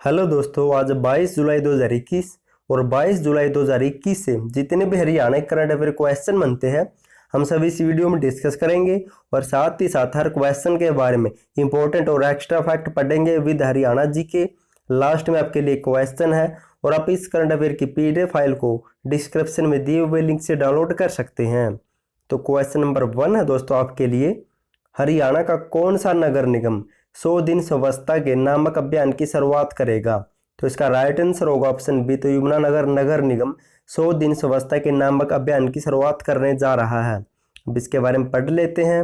Hello दोस्तों, आज 22 जुलाई 2021 और 22 जुलाई 2021 से जितने भी हरियाणा करंट अफेयर क्वेश्चन बनते हैं हम सभी इस वीडियो में डिस्कस करेंगे और साथ ही साथ हर क्वेश्चन के बारे में इंपॉर्टेंट और एक्स्ट्रा फैक्ट पढ़ेंगे विद हरियाणा जी के। लास्ट में आपके लिए क्वेश्चन है और आप इस करंट अफेयर की पीडीएफ फाइल को डिस्क्रिप्शन में दिए हुए लिंक से डाउनलोड कर सकते हैं। तो क्वेश्चन नंबर 1 है दोस्तों आपके लिए, हरियाणा का कौन सा नगर निगम 100 दिन स्वच्छता के नामक अभियान की शुरुआत करेगा? तो इसका राइट आंसर होगा ऑप्शन बी। तो यमुनानगर नगर निगम 100 दिन स्वच्छता के नामक अभियान की शुरुआत करने जा रहा है। अब इसके बारे में पढ़ लेते हैं।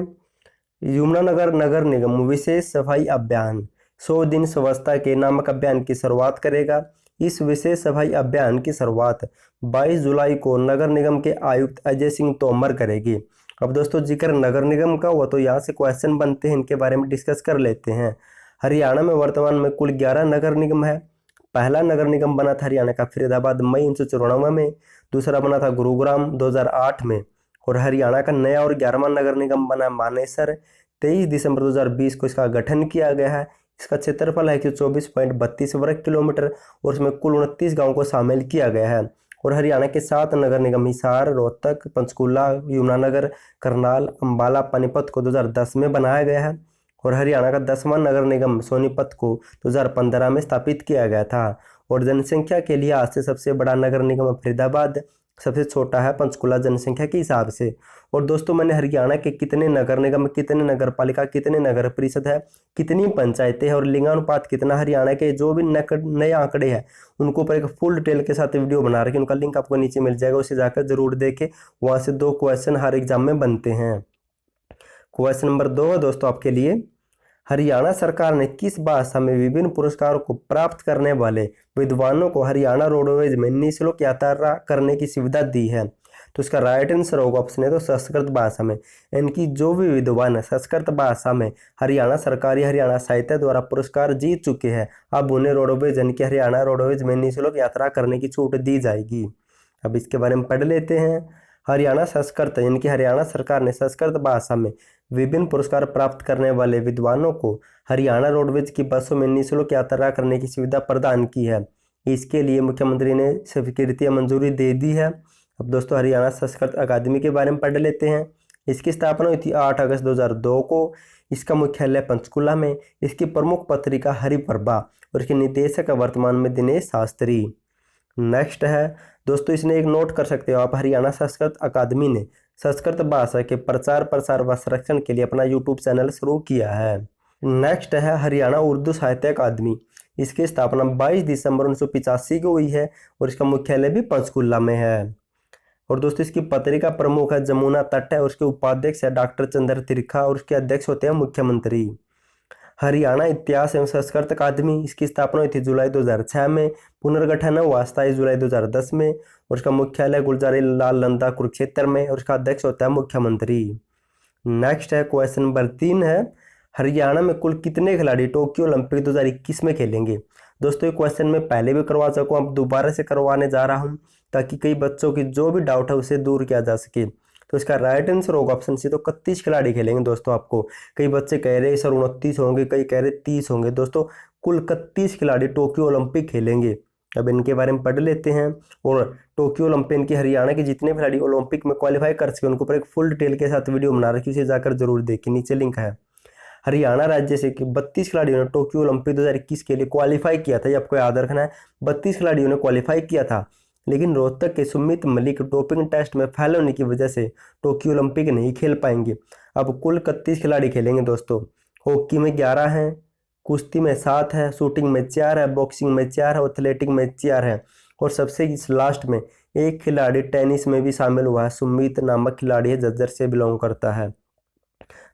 यमुनानगर नगर निगम विशेष सफाई अभियान 100 दिन स्वच्छता के नामक अभियान की शुरुआत करेगा। इस विशेष सफाई अभियान की शुरुआत 22 जुलाई को नगर निगम के आयुक्त अजय सिंह तोमर करेगी। अब दोस्तों जिक्र नगर निगम का हुआ तो यहाँ से क्वेश्चन बनते हैं, इनके बारे में डिस्कस कर लेते हैं। हरियाणा में वर्तमान में कुल 11 नगर निगम है। पहला नगर निगम बना था हरियाणा का फरीदाबाद मई 1994 में, दूसरा बना था गुरुग्राम 2008 में और हरियाणा का नया और 11वां नगर निगम बना मानेसर। 23 दिसंबर 2020 को इसका गठन किया गया है। इसका क्षेत्रफल है कि 24.32 वर्ग किलोमीटर और उसमें कुल 29 गाँव को शामिल किया गया है। और हरियाणा के 7 नगर निगम हिसार, रोहतक, पंचकूला, यमुनानगर, करनाल, अंबाला, पानीपत को 2010 में बनाया गया है और हरियाणा का 10वां नगर निगम सोनीपत को 2015 में स्थापित किया गया था। और जनसंख्या के लिहाज से सबसे बड़ा नगर निगम फरीदाबाद, सबसे छोटा है पंचकूला जनसंख्या के हिसाब से। और दोस्तों मैंने हरियाणा के कितने नगर निगम, कितने नगर पालिका, कितने नगर परिषद है, कितनी पंचायतें हैं और लिंगानुपात कितना, हरियाणा के जो भी नए आंकड़े हैं उनको ऊपर एक फुल डिटेल के साथ वीडियो बना रखी, उनका लिंक आपको नीचे मिल जाएगा, उसे जाकर जरूर देखें। वहां से 2 क्वेश्चन हर एग्जाम में बनते हैं। क्वेश्चन नंबर 2 है दोस्तों आपके लिए, हरियाणा सरकार ने किस भाषा में विभिन्न पुरस्कारों को प्राप्त करने वाले विद्वानों को हरियाणा रोडवेज में निःशुल्क यात्रा करने की सुविधा दी है? तो इसका राइट आंसर होगा ऑप्शन है तो संस्कृत भाषा में। इनकी जो भी विद्वान संस्कृत भाषा में हरियाणा सरकार या हरियाणा साहित्य द्वारा पुरस्कार जीत चुके हैं, अब उन्हें रोडवेज यानी कि हरियाणा रोडवेज में निःशुल्क यात्रा करने की छूट दी जाएगी। अब इसके बारे में पढ़ लेते हैं। हरियाणा संस्कृत यानी कि हरियाणा सरकार ने संस्कृत भाषा में विभिन्न पुरस्कार प्राप्त करने वाले विद्वानों को हरियाणा रोडवेज की बसों में निःशुल्क यात्रा करने की सुविधा प्रदान की है। इसके लिए मुख्यमंत्री ने स्वीकृति मंजूरी दे दी है। अब दोस्तों हरियाणा संस्कृत अकादमी के बारे में पढ़ लेते हैं। इसकी स्थापना हुई थी 8 अगस्त 2002 को। इसका मुख्यालय पंचकुला में। इसकी प्रमुख पत्रिका हरिप्रभा और इसके निदेशक वर्तमान में दिनेश शास्त्री। नेक्स्ट है दोस्तों, इसने एक नोट कर सकते हो आप, हरियाणा संस्कृत अकादमी ने संस्कृत भाषा के प्रचार प्रसार व संरक्षण के लिए अपना यूट्यूब चैनल शुरू किया है। नेक्स्ट है हरियाणा उर्दू साहित्य अकादमी। इसकी स्थापना 22 दिसंबर 1985 को हुई है और इसका मुख्यालय भी पंचकुला में है। और दोस्तों इसकी पत्रिका प्रमुख है जमुना तट है और उसके उपाध्यक्ष है डॉक्टर चंद्र त्रिखा और उसके अध्यक्ष होते हैं मुख्यमंत्री। हरियाणा इतिहास एवं संस्कृत अकादमी, इसकी स्थापना हुई थी जुलाई 2006 में। पुनर्गठन हुआ 27 जुलाई 2010 में और उसका मुख्यालय गुलजारी लाल नंदा कुरुक्षेत्र में और उसका अध्यक्ष होता है मुख्यमंत्री। नेक्स्ट है क्वेश्चन नंबर 3 है, हरियाणा में कुल कितने खिलाड़ी टोक्यो ओलंपिक 2021 में खेलेंगे? दोस्तों ये क्वेश्चन मैं पहले भी करवा सकूँ, अब दोबारा से करवाने जा रहा हूँ ताकि कई बच्चों की जो भी डाउट है उसे दूर किया जा सके। तो इसका राइट आंसर होगा ऑप्शन सी। तो 31 खिलाड़ी खेलेंगे दोस्तों। आपको कई बच्चे कह रहे हैं सर 29 होंगे, कई कह रहे 30 होंगे। दोस्तों कुल 31 खिलाड़ी टोक्यो ओलंपिक खेलेंगे। अब इनके बारे में पढ़ लेते हैं। और टोक्यो ओलंपिक की हरियाणा के जितने खिलाड़ी ओलंपिक में क्वालिफाई कर सके उनके ऊपर एक फुल डिटेल के साथ वीडियो बना रखी, उसे जाकर जरूर देखिए, नीचे लिंक है। हरियाणा राज्य से 32 खिलाड़ियों ने टोक्यो ओलंपिक 2021 के लिए क्वालिफाई किया था। ये आपको याद रखना है, 32 खिलाड़ियों ने क्वालिफाई किया था, लेकिन रोहतक के सुमित मलिक डोपिंग टेस्ट में फेल होने की वजह से टोक्यो ओलंपिक नहीं खेल पाएंगे। अब कुल 31 खिलाड़ी खेलेंगे दोस्तों। हॉकी में 11 हैं, कुश्ती में 7 है, शूटिंग में 4 है, बॉक्सिंग में 4 है, एथलेटिक में 4 है और सबसे लास्ट में एक खिलाड़ी टेनिस में भी शामिल हुआ है। सुमित नामक खिलाड़ी है, झज्जर से बिलोंग करता है।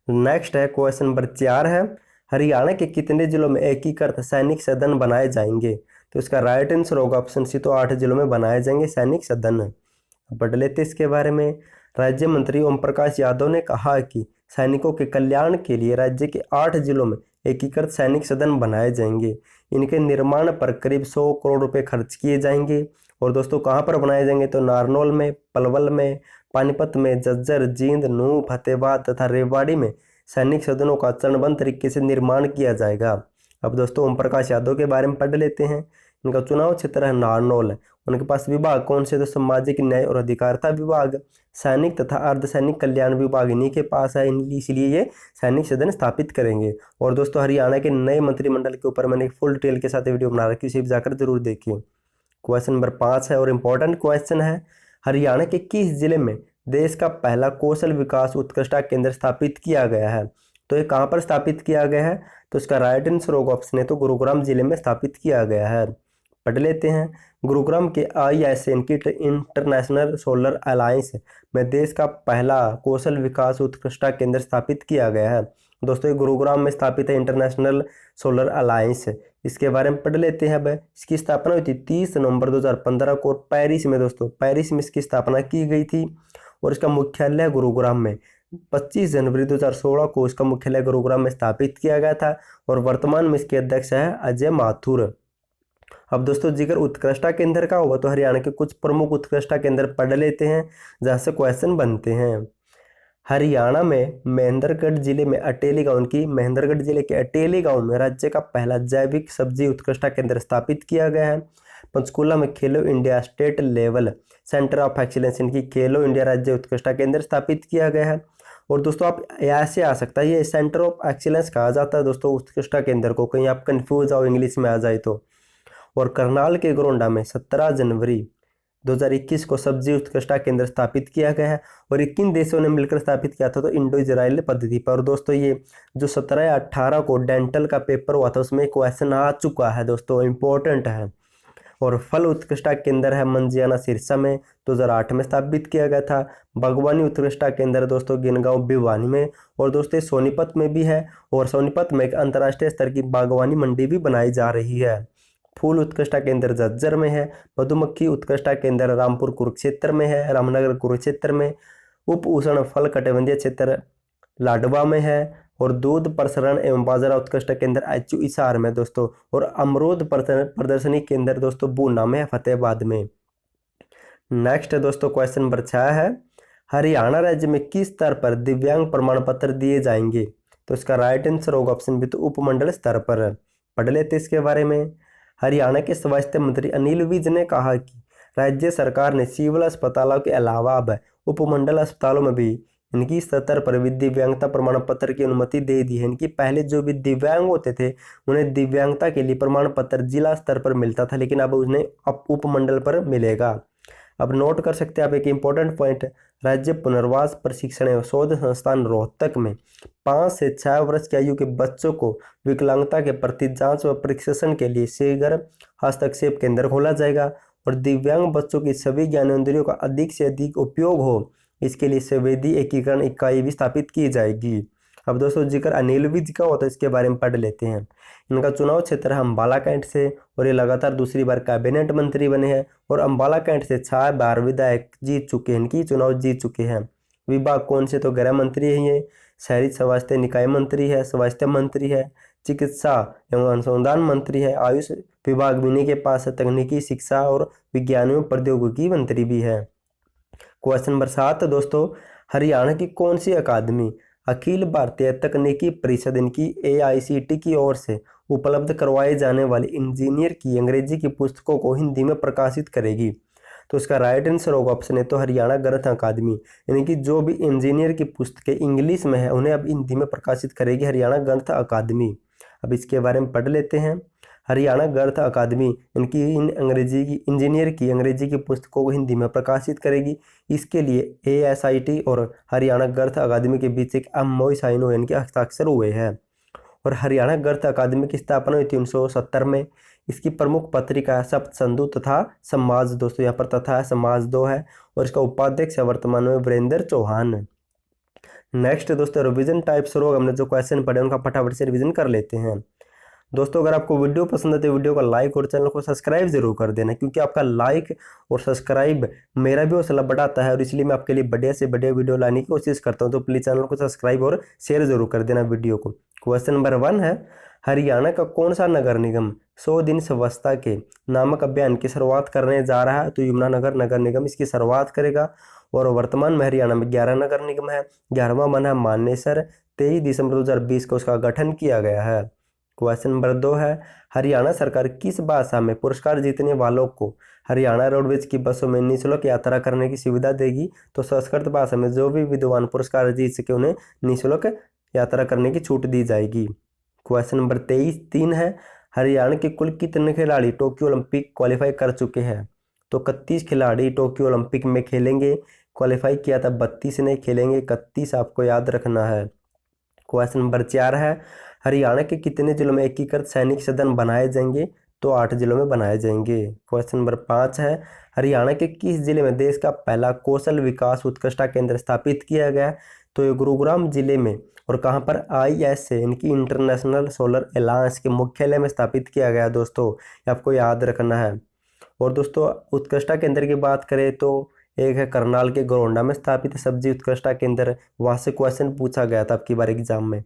नेक्स्ट है क्वेश्चन नंबर 4 है, हरियाणा के कितने जिलों में एकीकृत सैनिक सदन बनाए जाएंगे? तो इसका राइट आंसर होगा ऑप्शन सी। तो 8 जिलों में बनाए जाएंगे सैनिक सदन। पढ़ लेते इसके बारे में। राज्य मंत्री ओम प्रकाश यादव ने कहा कि सैनिकों के कल्याण के लिए राज्य के 8 जिलों में एकीकृत सैनिक सदन बनाए जाएंगे। इनके निर्माण पर करीब 100 करोड़ रुपए खर्च किए जाएंगे। और दोस्तों कहाँ पर बनाए जाएंगे? तो नारनौल में, पलवल में, पानीपत में, झज्जर, जींद, नूंह, फतेहाबाद तथा रेवाड़ी में सैनिक सदनों का चरणबद्ध तरीके से निर्माण किया जाएगा। अब दोस्तों ओम प्रकाश यादव के बारे में पढ़ लेते हैं। इनका चुनाव क्षेत्र है नारनौल। उनके पास विभाग कौन से? तो सामाजिक न्याय और अधिकारिता विभाग, सैनिक तथा अर्धसैनिक कल्याण विभाग इन्हीं के पास है, इसलिए ये सैनिक सदन स्थापित करेंगे। और दोस्तों हरियाणा के नए मंत्रिमंडल के ऊपर मैंने फुल डिटेल के साथ वीडियो बना रखी है, उसे भी जाकर जरूर देखिए। क्वेश्चन नंबर 5 है और इम्पोर्टेंट क्वेश्चन है, हरियाणा के किस जिले में देश का पहला कौशल विकास उत्कृष्टता केंद्र स्थापित किया गया है? तो ये कहाँ पर स्थापित किया गया है? तो इसका राइट आंसर होगा ऑप्शन है तो गुरुग्राम जिले में स्थापित किया गया है। पढ़ लेते हैं। गुरुग्राम के ISN की इंटरनेशनल सोलर अलायंस में देश का पहला कौशल विकास उत्कृष्टता केंद्र स्थापित किया गया है। दोस्तों ये गुरुग्राम में स्थापित है इंटरनेशनल सोलर अलायंस। इसके बारे में पढ़ लेते हैं। अब इसकी स्थापना हुई थी 30 नवंबर 2015 को पेरिस में। दोस्तों पेरिस में इसकी स्थापना की गई थी और इसका मुख्यालय है गुरुग्राम में। 25 जनवरी 2016 को इसका मुख्यालय गुरुग्राम में स्थापित किया गया था और वर्तमान में इसके अध्यक्ष है अजय माथुर। अब दोस्तों जिक्र उत्कृष्टता केंद्र का होगा तो हरियाणा के कुछ प्रमुख उत्कृष्टता केंद्र पढ़ लेते हैं जहाँ से क्वेश्चन बनते हैं। हरियाणा में महेंद्रगढ़ जिले में अटेली गांव की महेंद्रगढ़ जिले के अटेली गांव में राज्य का पहला जैविक सब्जी उत्कृष्टता केंद्र स्थापित किया गया है। पंचकुला में खेलो India state level centre of excellence इनकी खेलो इंडिया राज्य उत्कृष्टता केंद्र स्थापित किया गया है। और दोस्तों आप ऐसे आ सकता है, ये सेंटर ऑफ एक्सीलेंस कहा जाता है दोस्तों उत्कृष्टता केंद्र को, कहीं आप कंफ्यूज आओ इंग्लिश में आ जाए तो। और करनाल के गोंडा में 17 जनवरी 2021 को सब्जी उत्कृष्टता केंद्र स्थापित किया गया है और 21 देशों ने मिलकर स्थापित किया था तो इंडो इजराइल पद्धति पर। और दोस्तों ये जो 17 या 18 को डेंटल का पेपर हुआ था उसमें क्वेश्चन आ चुका है दोस्तों, इंपॉर्टेंट है। और फल उत्कृष्टता केंद्र है मंजियाना सिरसा में 2008 में स्थापित किया गया था। बागवानी उत्कृष्टता केंद्र दोस्तों गिनगांव भिवानी में। और दोस्तों सोनीपत में भी है और सोनीपत में एक अंतर्राष्ट्रीय स्तर की बागवानी मंडी भी बनाई जा रही है। फूल उत्कृष्टता केंद्र झज्जर में है। मधुमक्खी उत्कृष्टता केंद्र रामपुर कुरुक्षेत्र में है, रामनगर कुरुक्षेत्र में। उप उष्ण फल कटिबंधीय क्षेत्र लाडवा में है। और दूध प्रसरण एवं बाजरा उत्कृष्ट केंद्र HU हिसार में दोस्तों। और अमरूद प्रदर्शनी केंद्र दोस्तों बूना में है, फतेहाबाद में। नेक्स्ट है दोस्तों क्वेश्चन नंबर 6 है, हरियाणा राज्य में किस स्तर पर दिव्यांग प्रमाण पत्र दिए जाएंगे? तो इसका राइट आंसर होगा ऑप्शन बी तो उपमंडल स्तर पर। पढ़ लेते इसके बारे में। हरियाणा के स्वास्थ्य मंत्री अनिल विज ने कहा कि राज्य सरकार ने सिविल अस्पतालों के अलावा अब उपमंडल अस्पतालों में भी इनकी स्तर पर भी दिव्यांगता प्रमाण पत्र की अनुमति दे दी है। इनकी पहले जो भी दिव्यांग होते थे उन्हें दिव्यांगता के लिए प्रमाण पत्र जिला स्तर पर मिलता था, लेकिन अब उन्हें उपमंडल पर मिलेगा। अब नोट कर सकते हैं आप एक इम्पोर्टेंट पॉइंट, राज्य पुनर्वास प्रशिक्षण एवं शोध संस्थान रोहतक में 5 से 6 वर्ष की आयु के बच्चों को विकलांगता के प्रति जांच व प्रशिक्षण के लिए शीघ्र हस्तक्षेप केंद्र खोला जाएगा और दिव्यांग बच्चों की सभी ज्ञानेंद्रियों का अधिक से अधिक उपयोग हो इसके लिए संवेदी एकीकरण इकाई भी स्थापित की जाएगी। अब दोस्तों जिक्र अनिल विज का होता है इसके बारे में पढ़ लेते हैं। इनका चुनाव क्षेत्र है अम्बाला कैंट से और ये लगातार दूसरी बार कैबिनेट मंत्री बने हैं और अम्बाला कैंट से 6 बार विधायक जीत चुके हैं, इनकी चुनाव जीत चुके हैं। विभाग कौन से? तो गृह मंत्री है ये, शहरी स्वास्थ्य निकाय मंत्री है, स्वास्थ्य मंत्री है, चिकित्सा एवं अनुसंधान मंत्री है, आयुष विभाग भी इन्हीं के पास है, तकनीकी शिक्षा और विज्ञान एवं प्रौद्योगिकी मंत्री भी है। क्वेश्चन नंबर 7 दोस्तों, हरियाणा की कौन सी अकादमी अखिल भारतीय तकनीकी परिषद इनकी AICT की ओर से उपलब्ध करवाए जाने वाली इंजीनियर की अंग्रेजी की पुस्तकों को हिंदी में प्रकाशित करेगी? तो इसका राइट आंसर होगा ऑप्शन है तो हरियाणा ग्रंथ अकादमी। यानी कि जो भी इंजीनियर की पुस्तकें इंग्लिश में है उन्हें अब हिंदी में प्रकाशित करेगी हरियाणा ग्रंथ अकादमी। अब इसके बारे में पढ़ लेते हैं। हरियाणा ग्रंथ अकादमी इनकी इंजीनियर की अंग्रेजी की पुस्तकों को हिंदी में प्रकाशित करेगी। इसके लिए AICT और हरियाणा ग्रंथ अकादमी के बीच एक MOU साइन हुए, इनके हस्ताक्षर हुए हैं। और हरियाणा ग्रंथ अकादमी की स्थापना हुई 1970 में। इसकी प्रमुख पत्रिका है सप्तसंधु तथा समाज दोस्तों, यहाँ पर तथा है समाज 2 है और इसका उपाध्यक्ष है वर्तमान में वीरेंद्र चौहान। नेक्स्ट दोस्तों रिवीजन टाइप्स रोग, हमने जो क्वेश्चन पढ़े उनका फटाफट से रिवीजन कर लेते हैं। दोस्तों अगर आपको वीडियो पसंद है तो वीडियो को लाइक और चैनल को सब्सक्राइब जरूर कर देना, क्योंकि आपका लाइक और सब्सक्राइब मेरा भी हौसला बढ़ाता है और इसलिए मैं आपके लिए बढ़िया से बढ़िया वीडियो लाने की कोशिश करता हूं। तो प्लीज़ चैनल को सब्सक्राइब और शेयर जरूर कर देना वीडियो को। क्वेश्चन नंबर 1 है, हरियाणा का कौन सा नगर निगम 100 दिन स्वच्छता के नामक अभियान की शुरुआत करने जा रहा है? तो यमुनानगर नगर निगम इसकी शुरुआत करेगा। और वर्तमान में हरियाणा में 11 नगर निगम है। 11वां बना है मानेसर, 23 दिसंबर 2020 को उसका गठन किया गया है। क्वेश्चन नंबर 2 है, हरियाणा सरकार किस भाषा में पुरस्कार जीतने वालों को हरियाणा रोडवेज की बसों में निःशुल्क यात्रा करने की सुविधा देगी? तो संस्कृत भाषा में जो भी विद्वान पुरस्कार जीत सके उन्हें निःशुल्क यात्रा करने की छूट दी जाएगी। क्वेश्चन नंबर 3 है, हरियाणा के कुल कितने खिलाड़ी टोक्यो ओलंपिक क्वालिफाई कर चुके हैं? तो 31 खिलाड़ी टोक्यो ओलंपिक में खेलेंगे। क्वालिफाई किया था 32 ने, खेलेंगे 31, आपको याद रखना है। क्वेश्चन नंबर 4 है, हरियाणा के कितने जिलों में एकीकृत सैनिक सदन बनाए जाएंगे? तो 8 जिलों में बनाए जाएंगे। क्वेश्चन नंबर 5 है, हरियाणा के किस जिले में देश का पहला कौशल विकास उत्कृष्टता केंद्र स्थापित किया गया? तो ये गुरुग्राम जिले में, और कहाँ पर? ISA इनकी इंटरनेशनल सोलर अलायंस के मुख्यालय में स्थापित किया गया दोस्तों, ये आपको याद रखना है। और दोस्तों उत्कृष्टता केंद्र की बात करें तो एक है करनाल के गोरोंडा में स्थापित सब्जी उत्कृष्टता केंद्र, वहाँ से क्वेश्चन पूछा गया था आपकी बार एग्जाम में।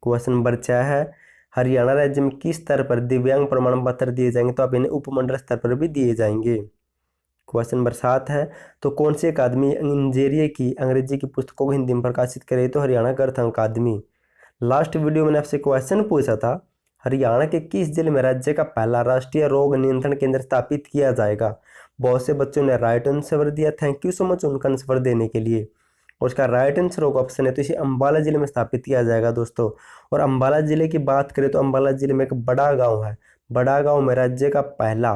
क्वेश्चन नंबर 6 है, हरियाणा राज्य में किस स्तर पर दिव्यांग प्रमाण पत्र दिए जाएंगे? तो आप इन्हें उपमंडल स्तर पर भी दिए जाएंगे। क्वेश्चन नंबर 7 है, तो कौन सी अकादमी इंजीरियर की अंग्रेजी की पुस्तकों को हिंदी में प्रकाशित करे? तो हरियाणा ग्रंथ अकादमी। लास्ट वीडियो मैंने आपसे क्वेश्चन पूछा था, हरियाणा के किस जिले में राज्य का पहला राष्ट्रीय रोग नियंत्रण केंद्र स्थापित किया जाएगा? बहुत से बच्चों ने राइट आंसर दिया, थैंक यू सो मच उनका आंसर देने के लिए। और उसका राइट आंसर होगा ऑप्शन है, तो इसे अंबाला जिले में स्थापित किया जाएगा दोस्तों। और अंबाला जिले की बात करें तो अंबाला जिले में एक बड़ा गाँव है, बड़ा गाँव में राज्य का पहला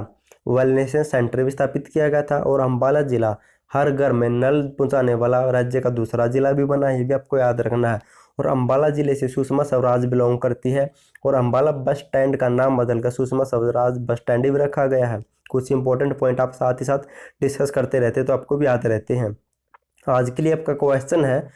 वेलनेस सेंटर भी स्थापित किया गया था। और अंबाला जिला हर घर में नल पहुंचाने वाला राज्य का दूसरा जिला भी बना है, ये भी आपको याद रखना है। और अंबाला जिले से सुषमा स्वराज बिलोंग करती है, और अंबाला बस स्टैंड का नाम बदलकर सुषमा स्वराज बस स्टैंड भी रखा गया है। कुछ इंपॉर्टेंट पॉइंट आप साथ ही साथ डिस्कस करते रहते हैं तो आपको भी याद रहते हैं। आज के लिए आपका क्वेश्चन है,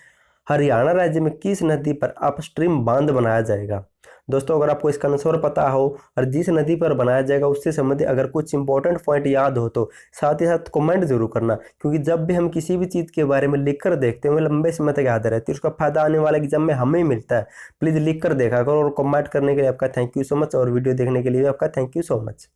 हरियाणा राज्य में किस नदी पर अपस्ट्रीम बांध बनाया जाएगा? दोस्तों अगर आपको इसका आंसर पता हो और जिस नदी पर बनाया जाएगा उससे संबंधित अगर कुछ इंपॉर्टेंट पॉइंट याद हो तो साथ ही साथ कमेंट जरूर करना, क्योंकि जब भी हम किसी भी चीज़ के बारे में लिख कर देखते हैं हमें लंबे समय तक याद रहती है, उसका फायदा आने वाले एग्जाम में हमें मिलता है। प्लीज़ लिख कर देखा करो, और कमेंट करने के लिए आपका थैंक यू सो मच, और वीडियो देखने के लिए आपका थैंक यू सो मच।